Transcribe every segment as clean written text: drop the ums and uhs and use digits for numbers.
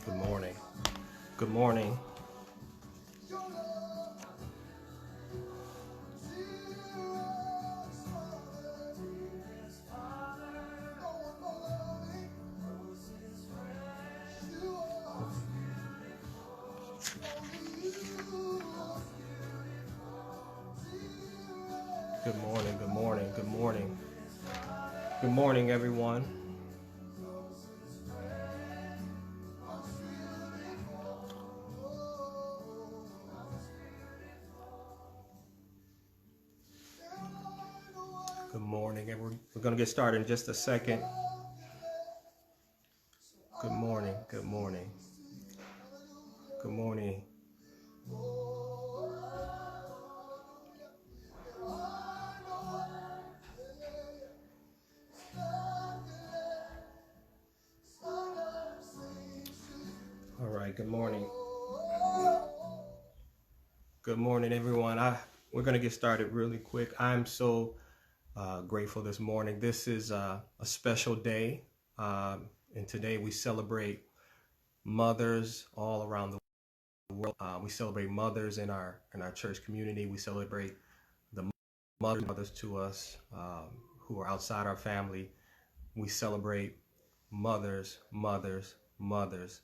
Good morning. Good morning. Good morning. Good morning. Good morning. Good morning, everyone. Good morning. And we're going to get started in just a second. Good morning. Good morning. Good morning. All right. Good morning. Good morning, everyone. We're going to get started really quick. I'm so grateful this morning. This is a special day. And today we celebrate mothers all around the world. We celebrate mothers in our church community. We celebrate the mothers to us who are outside our family. We celebrate mothers, mothers, mothers.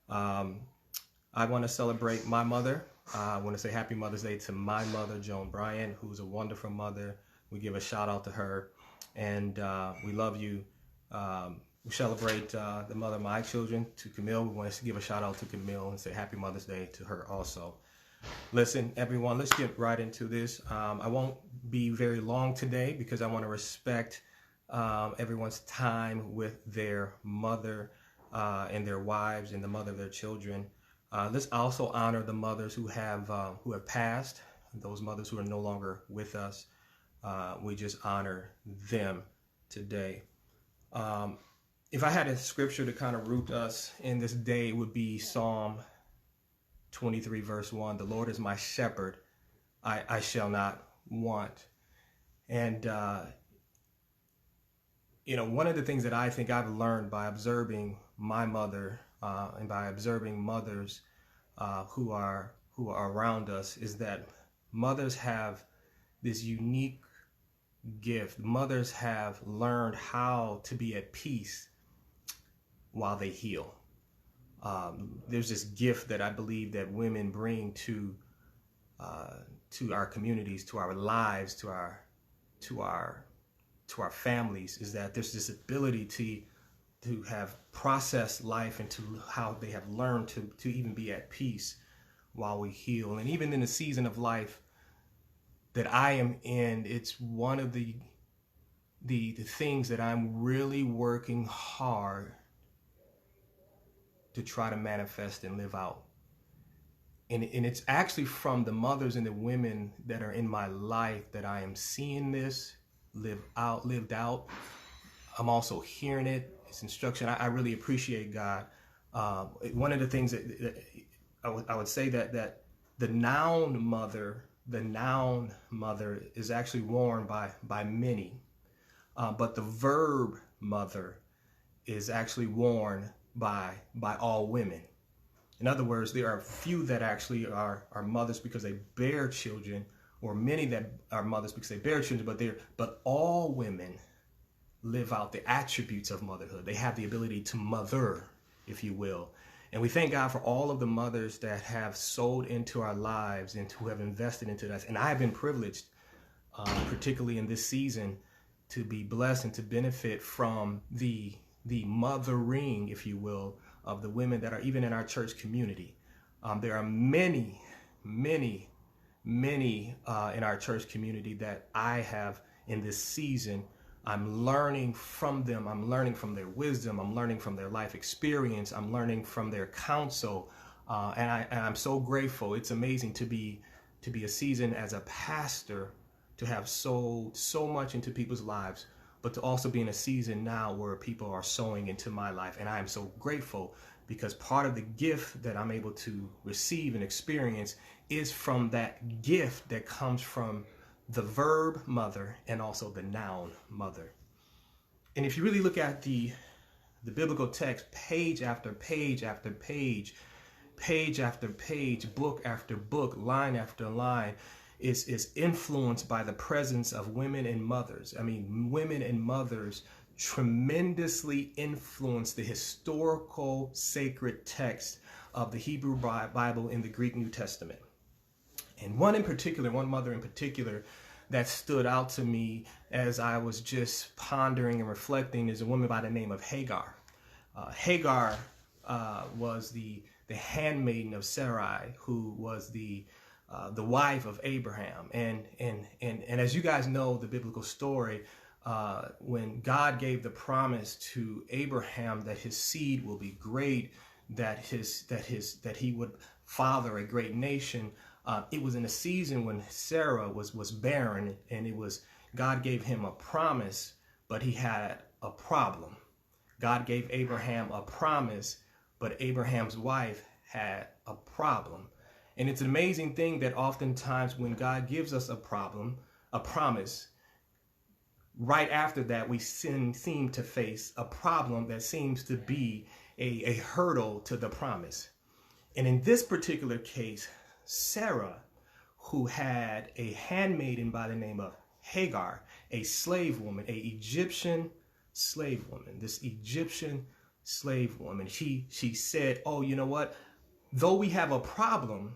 I want to celebrate my mother. I want to say Happy Mother's Day to my mother, Joan Bryant, who's a wonderful mother. We give a shout out to her, and we love you. We celebrate the mother of my children, to Camille. We want to give a shout out to Camille and say Happy Mother's Day to her also. Listen, everyone, let's get right into this. I won't be very long today because I want to respect everyone's time with their mother and their wives and the mother of their children. Let's also honor the mothers who have passed, those mothers who are no longer with us. We just honor them today. If I had a scripture to kind of root us in this day, it would be Psalm 23 verse 1. The Lord is my shepherd, I shall not want. And one of the things that I think I've learned by observing my mother and by observing mothers who are around us is that mothers have this unique gift. Mothers have learned how to be at peace while they heal. There's this gift that I believe that women bring to our communities, to our lives, to our families, is that there's this ability to have processed life and to how they have learned to even be at peace while we heal. And even in the season of life that I am in, it's one of the things that I'm really working hard to try to manifest and live out. And it's actually from the mothers and the women that are in my life that I am seeing this lived out. I'm also hearing it. It's instruction. I really appreciate God. One of the things that I would say that the noun mother is actually worn by many, but the verb mother is actually worn by all women. In other words, there are few that actually are mothers because they bear children, or many that are mothers because they bear children, but all women live out the attributes of motherhood. They have the ability to mother, if you will. And we thank God for all of the mothers that have sold into our lives and who have invested into us. And I have been privileged, particularly in this season, to be blessed and to benefit from the mothering, if you will, of the women that are even in our church community. There are many in our church community that I have in this season. I'm learning from them. I'm learning from their wisdom. I'm learning from their life experience. I'm learning from their counsel. And I'm so grateful. It's amazing to be a season as a pastor, to have sold so much into people's lives, but to also be in a season now where people are sowing into my life. And I am so grateful because part of the gift that I'm able to receive and experience is from that gift that comes from the verb mother and also the noun mother. And if you really look at the The biblical text, page after page after page, page after page, book after book, line after line, is influenced by the presence of women and mothers. I mean, women and mothers tremendously influence the historical sacred text of the Hebrew Bible in the Greek New Testament. And one mother in particular that stood out to me as I was just pondering and reflecting is a woman by the name of Hagar. Hagar was the handmaiden of Sarai, who was the wife of Abraham. And as you guys know, the biblical story, when God gave the promise to Abraham that his seed will be great, that he would father a great nation, it was in a season when Sarah was barren, and God gave him a promise, but he had a problem. God gave Abraham a promise, but Abraham's wife had a problem. And it's an amazing thing that oftentimes when God gives us a promise, right after that we seem to face a problem that seems to be a hurdle to the promise. And in this particular case, Sarah, who had a handmaiden by the name of Hagar, a slave woman, an Egyptian slave woman, this Egyptian slave woman, she said, oh, you know what? Though we have a problem,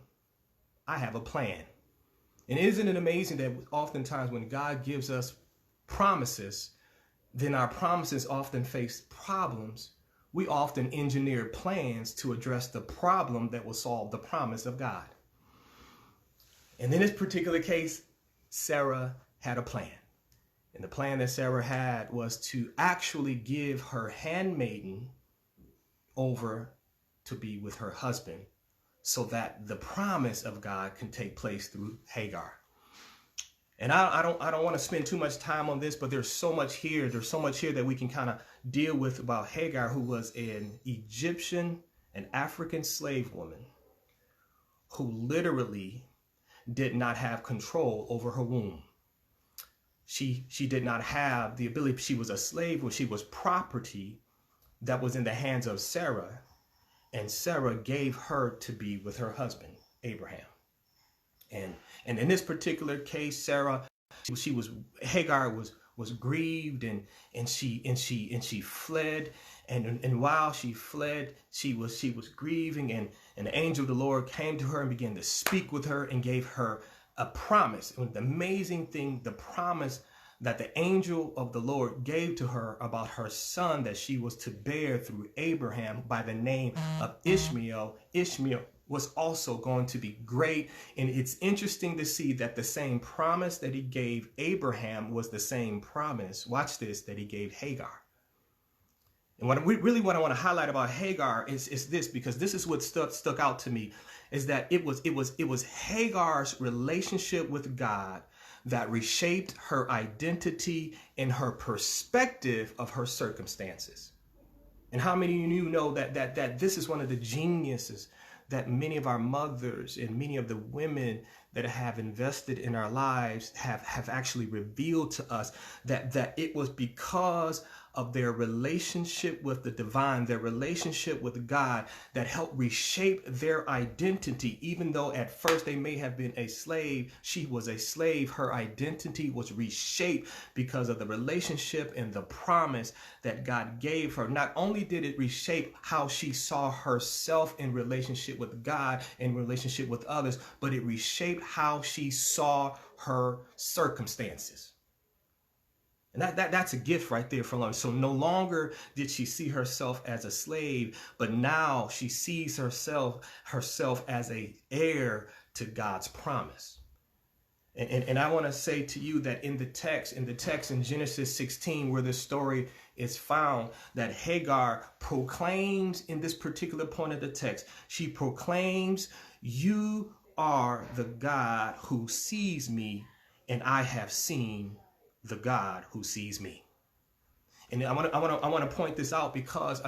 I have a plan. And isn't it amazing that oftentimes when God gives us promises, then our promises often face problems. We often engineer plans to address the problem that will solve the promise of God. And in this particular case, Sarah had a plan. And the plan that Sarah had was to actually give her handmaiden over to be with her husband so that the promise of God can take place through Hagar. And I don't want to spend too much time on this, but there's so much here. There's so much here that we can kind of deal with about Hagar, who was an Egyptian, an African slave woman who literally did not have control over her womb. She did not have the ability. She was a slave, or she was property that was in the hands of Sarah, and Sarah gave her to be with her husband, Abraham. And in this particular case, Hagar was grieved, and she fled, and while she fled, she was grieving, and the angel of the Lord came to her and began to speak with her and gave her a promise. And the amazing thing, the promise that the angel of the Lord gave to her about her son that she was to bear through Abraham by the name of Ishmael. Ishmael was also going to be great. And it's interesting to see that the same promise that he gave Abraham was the same promise, watch this, that he gave Hagar. And what I want to highlight about Hagar is this, because this is what stuck out to me, is that it was Hagar's relationship with God that reshaped her identity and her perspective of her circumstances. And how many of you know that this is one of the geniuses that many of our mothers and many of the women that have invested in our lives have actually revealed to us, that it was because of their relationship with the divine, their relationship with God, that helped reshape their identity. Even though at first they may have been a slave, she was a slave, her identity was reshaped because of the relationship and the promise that God gave her. Not only did it reshape how she saw herself in relationship with God and relationship with others, but it reshaped how she saw her circumstances. And that's a gift right there from Lord. So no longer did she see herself as a slave, but now she sees herself as an heir to God's promise. And I want to say to you that in the text in Genesis 16, where this story is found, that Hagar proclaims in this particular point of the text, she proclaims, "You are the God who sees me, and I have seen the God who sees me." And I want to point this out because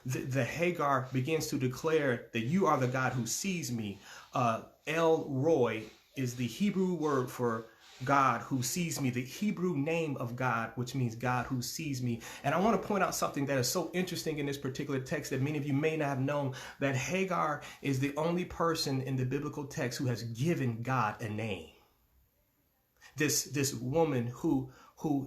the Hagar begins to declare that you are the God who sees me. El Roi is the Hebrew word for God who sees me, the Hebrew name of God, which means God who sees me. And I want to point out something that is so interesting in this particular text that many of you may not have known, that Hagar is the only person in the biblical text who has given God a name. This woman who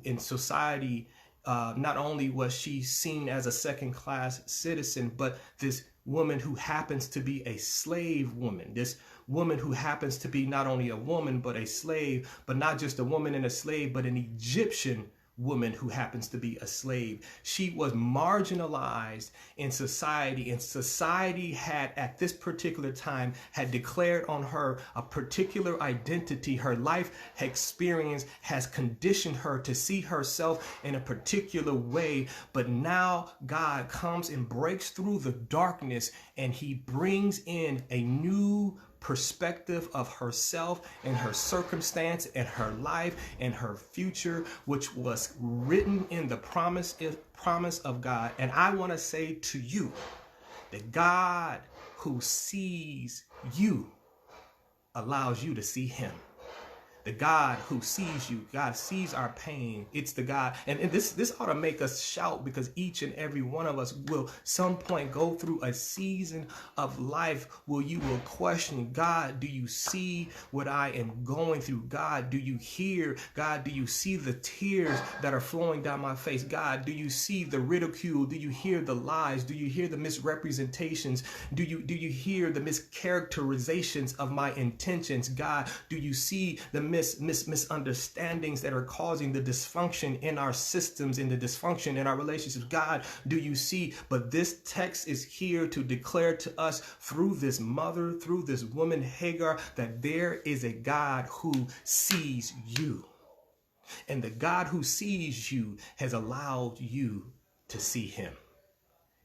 in society, not only was she seen as a second-class citizen, but this woman who happens to be a slave woman, this woman who happens to be not only a woman, but a slave, but not just a woman and a slave, but an Egyptian woman who happens to be a slave. She was marginalized in society, and society had at this particular time had declared on her a particular identity. Her life experience has conditioned her to see herself in a particular way, but now God comes and breaks through the darkness, and he brings in a new perspective of herself and her circumstance and her life and her future, which was written in the promise of God. And I want to say to you that God who sees you allows you to see him. The God who sees you, God sees our pain. It's the God. And this ought to make us shout, because each and every one of us will some point go through a season of life where you will question, God, do you see what I am going through? God, do you hear? God, do you see the tears that are flowing down my face? God, do you see the ridicule? Do you hear the lies? Do you hear the misrepresentations? Do you hear the mischaracterizations of my intentions? God, do you see the misunderstandings that are causing the dysfunction in our systems, in the dysfunction in our relationships? God, do you see? But this text is here to declare to us through this mother, through this woman Hagar, that there is a God who sees you. And the God who sees you has allowed you to see him.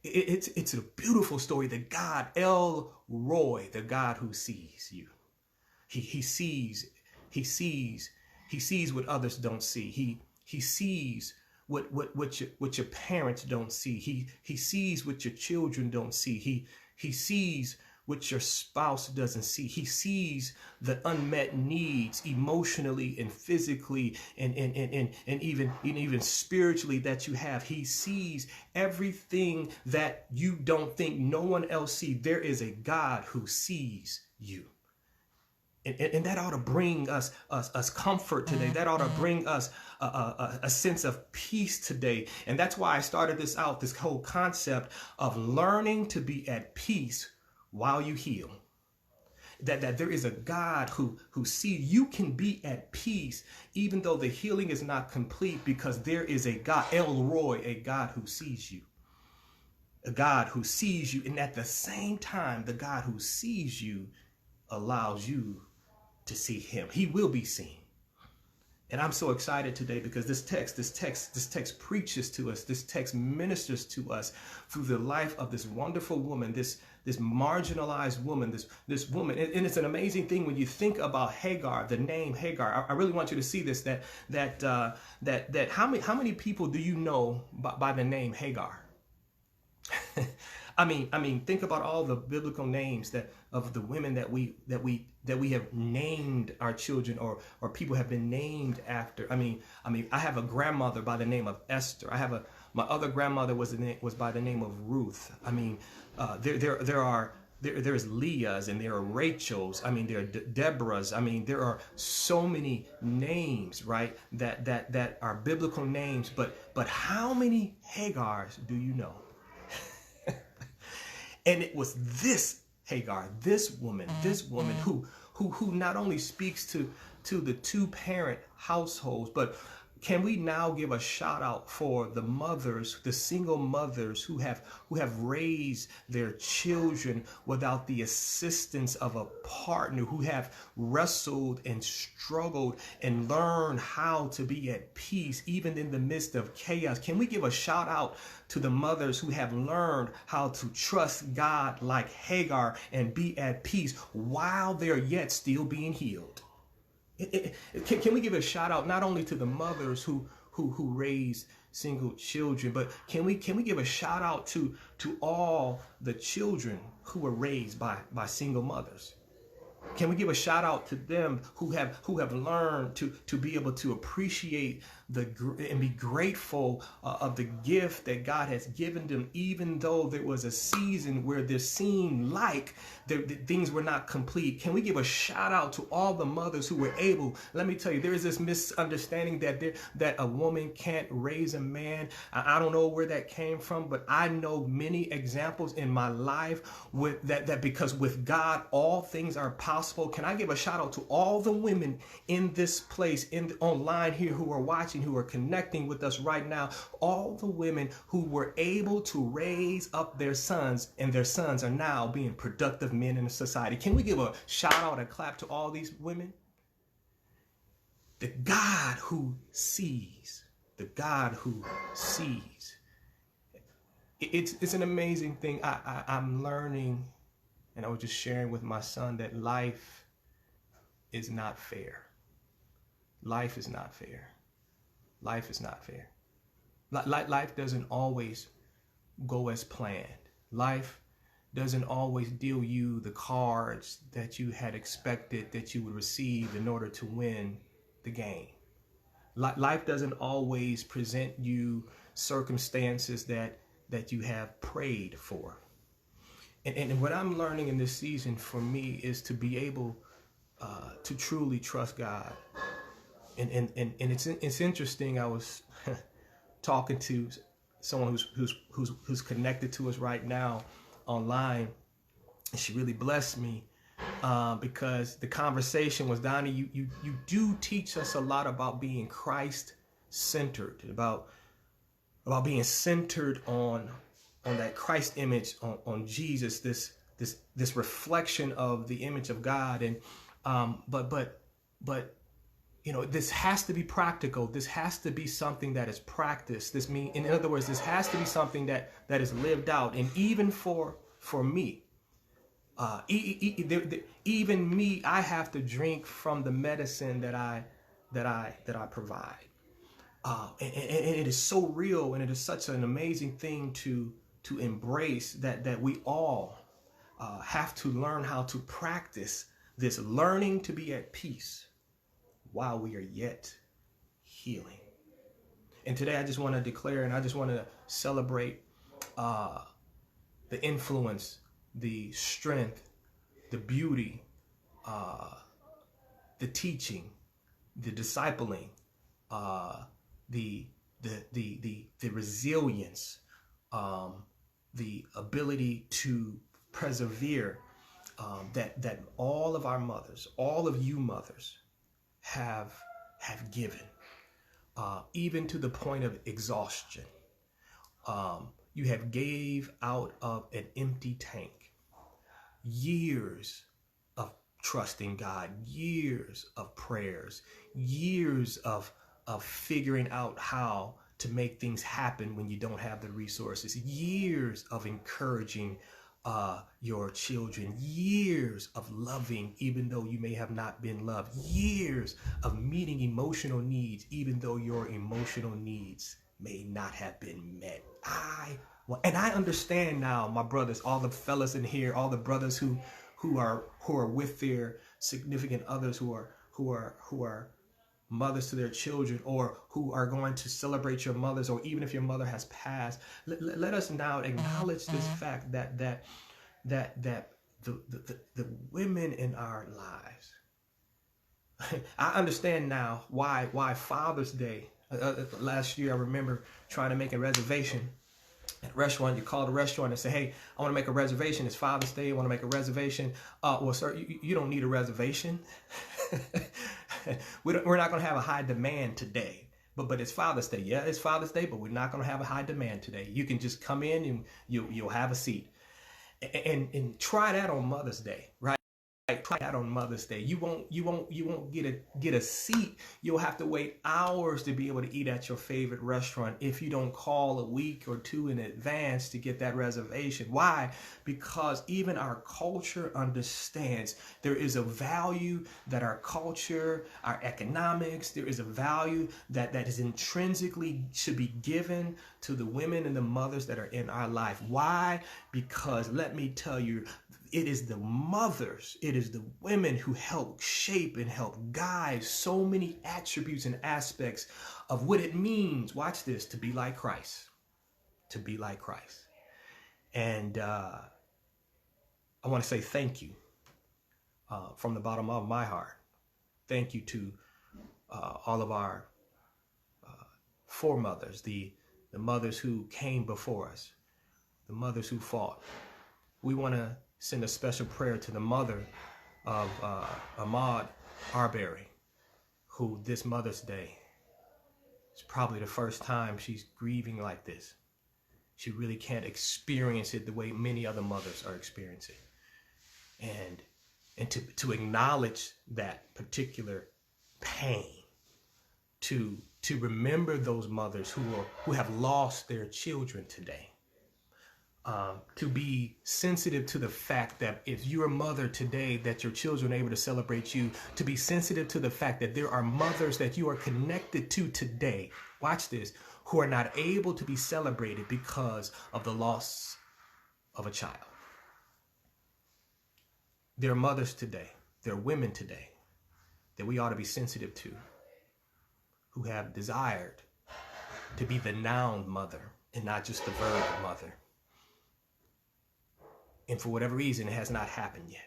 It's a beautiful story. The God, El Roy, the God who sees you. He sees what others don't see. He sees what your parents don't see. He sees what your children don't see. He sees what your spouse doesn't see. He sees the unmet needs emotionally and physically and even spiritually that you have. He sees everything that you don't think no one else sees. There is a God who sees you. And that ought to bring us comfort today. That ought to bring us a sense of peace today. And that's why I started this whole concept of learning to be at peace while you heal. That there is a God who sees you can be at peace even though the healing is not complete, because there is a God, El Roy, a God who sees you. A God who sees you. And at the same time, the God who sees you allows you to see him. He will be seen. And I'm so excited today because this text preaches to us. This text ministers to us through the life of this wonderful woman, this marginalized woman, this woman. And it's an amazing thing when you think about Hagar, the name Hagar. I really want you to see this, that how many people do you know by the name Hagar? I mean, think about all the biblical names of the women that we have named our children, or people have been named after. I mean, I have a grandmother by the name of Esther. My other grandmother was by the name of Ruth. I mean, there's Leahs and there are Rachels. I mean, there are Deborahs. I mean, there are so many names, right? That are biblical names. But how many Hagars do you know? And it was this Hagar, this woman who not only speaks to the two-parent households, but can we now give a shout out for the mothers, the single mothers who have raised their children without the assistance of a partner, who have wrestled and struggled and learned how to be at peace even in the midst of chaos? Can we give a shout out to the mothers who have learned how to trust God like Hagar and be at peace while they're yet still being healed? Can we give a shout out not only to the mothers who raise single children, but can we give a shout out to all the children who were raised by single mothers? Can we give a shout out to them who have learned to be able to appreciate and be grateful of the gift that God has given them, even though there was a season where there seemed like things were not complete? Can we give a shout out to all the mothers who were able? Let me tell you, there is this misunderstanding that a woman can't raise a man. I don't know where that came from, but I know many examples in my life with that because with God all things are possible. Can I give a shout out to all the women in this place, online here, who are watching, who are connecting with us right now, all the women who were able to raise up their sons, and their sons are now being productive men in society? Can we give a shout out and clap to all these women? The God who sees, the God who sees. It's an amazing thing. I'm learning, and I was just sharing with my son that life is not fair. Life is not fair. Life is not fair. Life doesn't always go as planned. Life doesn't always deal you the cards that you had expected that you would receive in order to win the game. Life doesn't always present you circumstances that you have prayed for. And what I'm learning in this season for me is to be able to truly trust God. And it's interesting. I was talking to someone who's connected to us right now online, and she really blessed me because the conversation was, Donnie, you do teach us a lot about being Christ centered, about being centered on that Christ image, on Jesus, this reflection of the image of God. And but you know, this has to be practical. This has to be something that is practiced. In other words, this has to be something that is lived out. And even for me, even me, I have to drink from the medicine that I provide. And it is so real, and it is such an amazing thing to embrace that we all have to learn how to practice this learning to be at peace while we are yet healing. And today I just want to declare, and I just want to celebrate the influence, the strength, the beauty, the teaching, the discipling, the resilience, the ability to persevere, that all of our mothers, all of you mothers, have given, even to the point of exhaustion. You have gave out of an empty tank. Years of trusting God, years of prayers, years of figuring out how to make things happen when you don't have the resources, years of encouraging your children, years of loving even though you may have not been loved, years of meeting emotional needs even though your emotional needs may not have been met. And I understand now, my brothers, all the fellas in here, all the brothers who are with their significant others, who are mothers to their children, or who are going to celebrate your mothers, or even if your mother has passed. Let us now acknowledge this fact that the women in our lives. I understand now why Father's Day. Last year, I remember trying to make a reservation at a restaurant. You call the restaurant and say, hey, I want to make a reservation. It's Father's Day. I want to make a reservation. Well, sir, you don't need a reservation. We're not going to have a high demand today. But it's Father's Day. Yeah, it's Father's Day, but we're not going to have a high demand today. You can just come in and you'll have a seat. And try that on Mother's Day, right? Try that on Mother's Day. You won't get a seat. You'll have to wait hours to be able to eat at your favorite restaurant if you don't call a week or two in advance to get that reservation. Why? Because even our culture understands there is a value that our culture, our economics, there is a value that is intrinsically should be given to the women and the mothers that are in our life. Why? Because let me tell you, it is the mothers, it is the women who help shape and help guide so many attributes and aspects of what it means, watch this, to be like Christ, to be like Christ. And I want to say thank you from the bottom of my heart. Thank you to all of our foremothers, the mothers who came before us, the mothers who fought. We want to send a special prayer to the mother of Ahmaud Arbery, who this Mother's Day is probably the first time she's grieving like this. She really can't experience it the way many other mothers are experiencing. And to acknowledge that particular pain, to remember those mothers who have lost their children today. To be sensitive to the fact that if you're a mother today, that your children are able to celebrate you, to be sensitive to the fact that there are mothers that you are connected to today, watch this, who are not able to be celebrated because of the loss of a child. There are mothers today, there are women today that we ought to be sensitive to, who have desired to be the noun mother and not just the verb mother. And for whatever reason, it has not happened yet.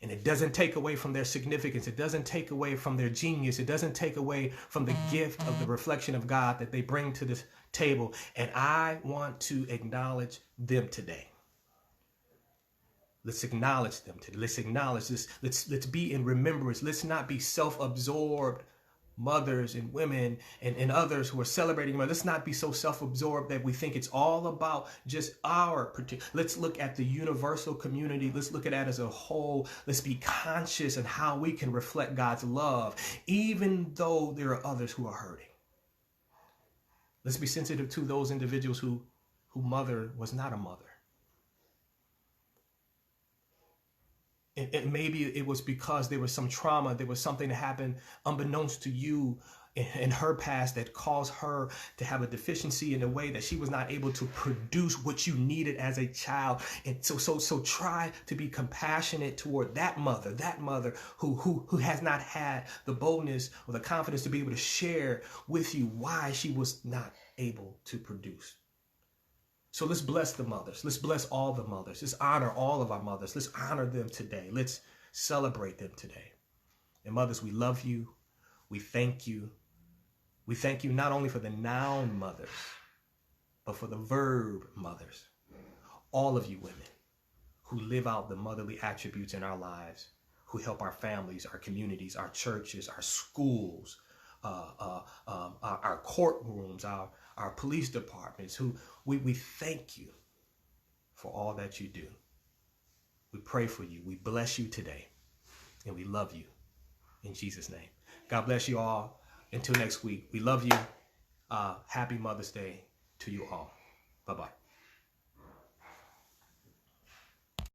And it doesn't take away from their significance. It doesn't take away from their genius. It doesn't take away from the gift of the reflection of God that they bring to this table. And I want to acknowledge them today. Let's acknowledge them today. Let's acknowledge this. Let's be in remembrance. Let's not be self-absorbed mothers and women and others who are celebrating. Let's not be so self-absorbed that we think it's all about just our particular. Let's look at the universal community. Let's look at that as a whole. Let's be conscious of how we can reflect God's love, even though there are others who are hurting. Let's be sensitive to those individuals who mother was not a mother. And maybe it was because there was some trauma, there was something that happened unbeknownst to you in her past that caused her to have a deficiency in a way that she was not able to produce what you needed as a child. And so try to be compassionate toward that mother who has not had the boldness or the confidence to be able to share with you why she was not able to produce. So let's bless the mothers. Let's bless all the mothers. Let's honor all of our mothers. Let's honor them today. Let's celebrate them today. And mothers, we love you. We thank you. We thank you not only for the noun mothers, but for the verb mothers. All of you women who live out the motherly attributes in our lives, who help our families, our communities, our churches, our schools, our courtrooms, our police departments, who we thank you for all that you do. We pray for you. We bless you today. And we love you. In Jesus' name. God bless you all. Until next week, we love you. Happy Mother's Day to you all. Bye-bye.